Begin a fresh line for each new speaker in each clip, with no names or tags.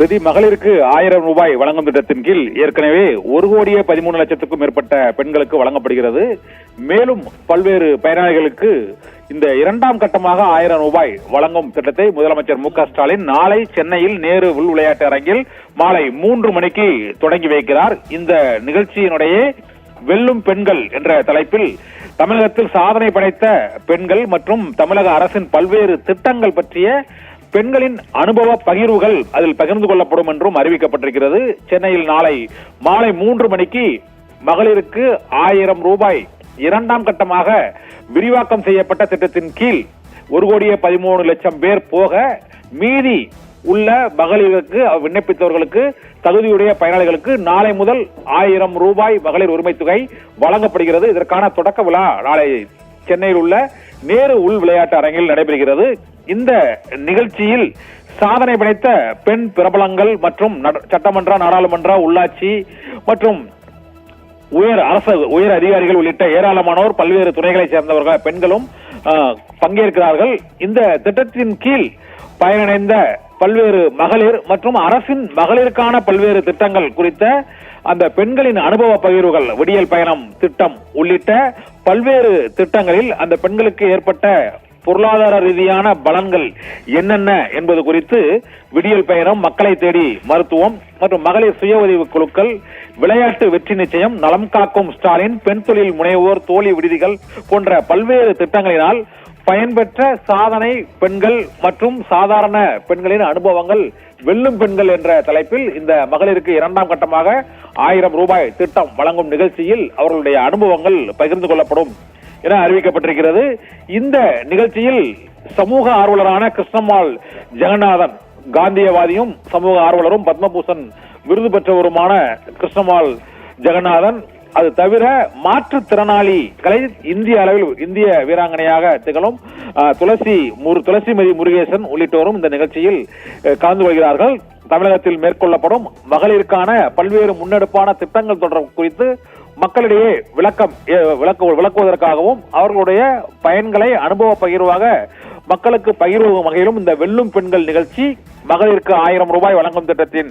பிரதி மகளிருக்கு 1000 ரூபாய் வழங்கும் திட்டத்தின் கீழ் ஏற்கனவே 1,13,00,000க்கும் மேற்பட்ட பெண்களுக்கு வழங்கப்படுகிறது. மேலும் பல்வேறு பயனாளிகளுக்கு இந்த இரண்டாம் கட்டமாக 1000 ரூபாய் வழங்கும் திட்டத்தை முதலமைச்சர் மு.க. ஸ்டாலின் நாளை சென்னையில் நேரு உள் விளையாட்டு அரங்கில் மாலை 3 மணிக்கு தொடங்கி வைக்கிறார். இந்த நிகழ்ச்சியினுடைய வெல்லும் பெண்கள் என்ற தலைப்பில் தமிழகத்தில் சாதனை படைத்த பெண்கள் மற்றும் தமிழக அரசின் பல்வேறு திட்டங்கள் பற்றிய பெண்களின் அனுபவ பகிர்வுகள் அதில் பகிர்ந்து கொள்ளப்படும் என்றும் அறிவிக்கப்பட்டிருக்கிறது. சென்னையில் நாளை மாலை 3 மணிக்கு மகளிருக்கு 1000 ரூபாய் இரண்டாம் கட்டமாக விரிவாக்கம் செய்யப்பட்ட திட்டத்தின் கீழ் 1,13,00,000 பேர் போக மீதி உள்ள மகளிருக்கு விண்ணப்பித்தவர்களுக்கு தகுதியுடைய பயனாளிகளுக்கு நாளை முதல் 1000 ரூபாய் மகளிர் உரிமை தொகை வழங்கப்படுகிறது. இதற்கான தொடக்க விழா நாளை சென்னையில் உள்ள நேரு உள் விளையாட்டு அரங்கில் நடைபெறுகிறது. இந்த நிகழ்ச்சியில் சாதனை படைத்த பெண் பிரபலங்கள் மற்றும் சட்டமன்ற, நாடாளுமன்ற, உள்ளாட்சி மற்றும் உயர் அதிகாரிகள் உள்ளிட்ட ஏராளமானோர் பல்வேறு துறைகளைச் சேர்ந்தவர்கள் பெண்களும் பங்கேற்கிறார்கள். இந்த திட்டத்தின் கீழ் பயனடைந்த பல்வேறு மகளிர் மற்றும் அரசின் மகளிருக்கான பல்வேறு திட்டங்கள் குறித்த அந்த பெண்களின் அனுபவ பகிர்வுகள், விடியல் பயணம் திட்டம் உள்ளிட்ட பல்வேறு திட்டங்களில் அந்த பெண்களுக்கு ஏற்பட்ட பொருளாதார ரீதியான பலன்கள் என்னென்ன என்பது குறித்து விடியல் பயணம், மக்களை தேடி மருத்துவம் மற்றும் மகளிர் சுய உதவி குழுக்கள், விளையாட்டு வெற்றி நிச்சயம், நலம் காக்கும் ஸ்டாலின், பெண் தொழில் முனைவோர் தோழி விடுதிகள் போன்ற பல்வேறு திட்டங்களினால் பயன்பெற்ற சாதனை பெண்கள் மற்றும் சாதாரண பெண்களின் அனுபவங்கள் வெல்லும் பெண்கள் என்ற தலைப்பில் இந்த மகளிருக்கு இரண்டாம் கட்டமாக 1000 ரூபாய் திட்டம் வழங்கும் நிகழ்ச்சியில் அவர்களுடைய அனுபவங்கள் பகிர்ந்து கொள்ளப்படும் என அறிவிக்கப்பட்டிருக்கிறது. இந்த நிகழ்ச்சியில் சமூக ஆர்வலரான கிருஷ்ணம்மாள் ஜெகநாதன், காந்தியவாதியும் சமூக ஆர்வலரும் பத்மபூஷன் விருது பெற்றவருமான கிருஷ்ணம்மாள் ஜெகநாதன், அது தவிர மாற்றுத்திறனாளிகளை இந்திய அளவில் இந்திய வீராங்கனையாக திகழும் துளசிமதி முருகேசன் உள்ளிட்டோரும் இந்த நிகழ்ச்சியில் கலந்து கொள்கிறார்கள். தமிழகத்தில் மேற்கொள்ளப்படும் மகளிருக்கான பல்வேறு முன்னெடுப்பான திட்டங்கள் தொடர்பு குறித்து மக்களிடையே விளக்குவதற்காகவும் அவர்களுடைய பயன்களை அனுபவ பகிர்வாக மக்களுக்கு பகிர்வும் வகையிலும் இந்த வெல்லும் பெண்கள் நிகழ்ச்சி மகளிருக்கு 1000 ரூபாய் வழங்கும் திட்டத்தின்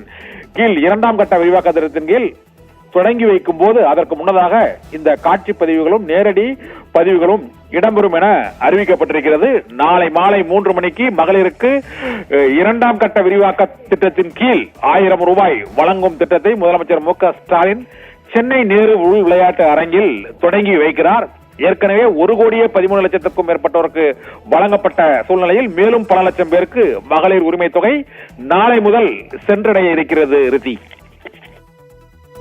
கீழ் இரண்டாம் கட்ட விரிவாக்க திட்டத்தின் கீழ் தொடங்கி வைக்கும் போது அதற்கு முன்னதாக இந்த காட்சி பதிவுகளும் நேரடி பதிவுகளும் இடம்பெறும் என அறிவிக்கப்பட்டிருக்கிறது. நாளை மாலை 3 மணிக்கு மகளிருக்கு இரண்டாம் கட்ட விரிவாக்க திட்டத்தின் கீழ் 1000 ரூபாய் வழங்கும் திட்டத்தை முதலமைச்சர் மு.க. ஸ்டாலின் சென்னை நேரு உள் விளையாட்டு அரங்கில் தொடங்கி வைக்கிறார். ஏற்கனவே 1,13,00,000க்கும் மேற்பட்டோருக்கு வழங்கப்பட்ட சூழ்நிலையில் மேலும் பல லட்சம் பேருக்கு மகளிர் உரிமை தொகை நாளை முதல் சென்றடைய இருக்கிறது. ரித்தி.